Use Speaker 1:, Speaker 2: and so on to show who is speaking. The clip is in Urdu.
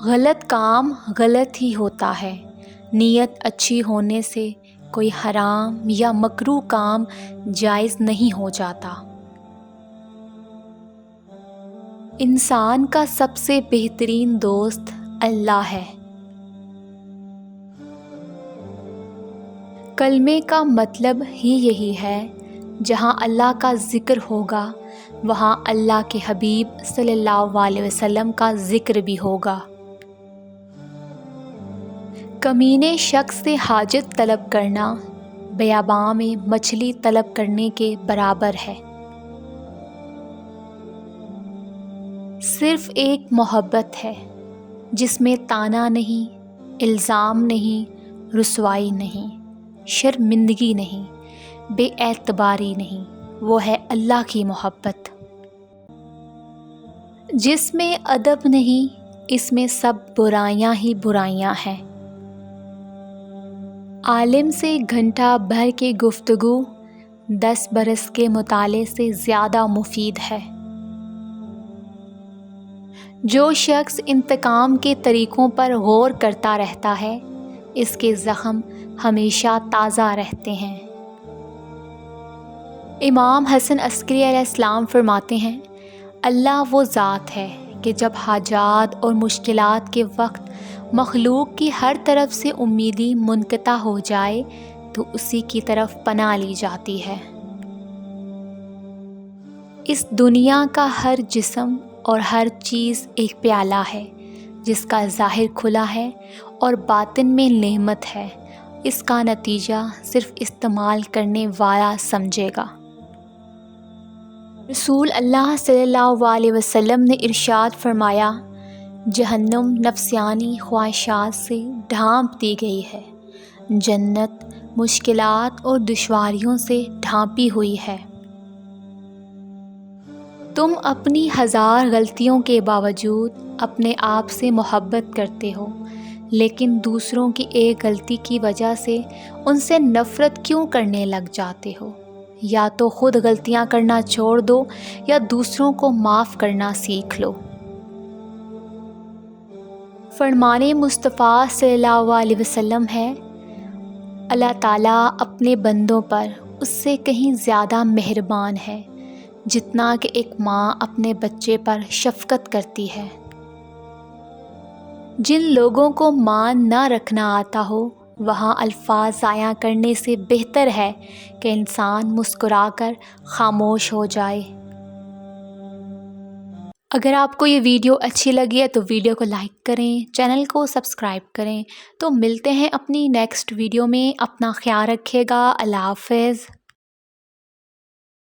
Speaker 1: غلط کام غلط ہی ہوتا ہے، نیت اچھی ہونے سے کوئی حرام یا مکروہ کام جائز نہیں ہو جاتا۔ انسان کا سب سے بہترین دوست اللہ ہے۔ کلمے کا مطلب ہی یہی ہے، جہاں اللہ کا ذکر ہوگا وہاں اللہ کے حبیب صلی اللہ علیہ وسلم کا ذکر بھی ہوگا۔ کمینے شخص سے حاجت طلب کرنا بیاباں میں مچھلی طلب کرنے کے برابر ہے۔ صرف ایک محبت ہے جس میں طعنہ نہیں، الزام نہیں، رسوائی نہیں، شرمندگی نہیں، بے اعتباری نہیں، وہ ہے اللہ کی محبت۔ جس میں ادب نہیں، اس میں سب برائیاں ہی برائیاں ہیں۔ عالم سے گھنٹہ بھر کی گفتگو 10 برس کے مطالعے سے زیادہ مفید ہے۔ جو شخص انتقام کے طریقوں پر غور کرتا رہتا ہے، اس کے زخم ہمیشہ تازہ رہتے ہیں۔ امام حسن عسکری علیہ السلام فرماتے ہیں، اللہ وہ ذات ہے کہ جب حاجات اور مشکلات کے وقت مخلوق کی ہر طرف سے امیدی منقطع ہو جائے تو اسی کی طرف پناہ لی جاتی ہے۔ اس دنیا کا ہر جسم اور ہر چیز ایک پیالہ ہے جس کا ظاہر کھلا ہے اور باطن میں نعمت ہے، اس کا نتیجہ صرف استعمال کرنے والا سمجھے گا۔ رسول اللہ صلی اللہ علیہ وسلم نے ارشاد فرمایا، جہنم نفسیانی خواہشات سے ڈھانپ دی گئی ہے، جنت مشکلات اور دشواریوں سے ڈھانپی ہوئی ہے۔ تم اپنی 1000 غلطیوں کے باوجود اپنے آپ سے محبت کرتے ہو، لیکن دوسروں کی ایک غلطی کی وجہ سے ان سے نفرت کیوں کرنے لگ جاتے ہو؟ یا تو خود غلطیاں کرنا چھوڑ دو یا دوسروں کو معاف کرنا سیکھ لو۔ فرمان مصطفیٰ صلی اللہ علیہ وسلم ہے، اللہ تعالیٰ اپنے بندوں پر اس سے کہیں زیادہ مہربان ہے جتنا کہ ایک ماں اپنے بچے پر شفقت کرتی ہے۔ جن لوگوں کو مان نہ رکھنا آتا ہو وہاں الفاظ ضائع کرنے سے بہتر ہے کہ انسان مسکرا کر خاموش ہو جائے۔ اگر آپ کو یہ ویڈیو اچھی لگی ہے تو ویڈیو کو لائک کریں، چینل کو سبسکرائب کریں۔ تو ملتے ہیں اپنی نیکسٹ ویڈیو میں، اپنا خیال رکھیے گا، اللہ حافظ۔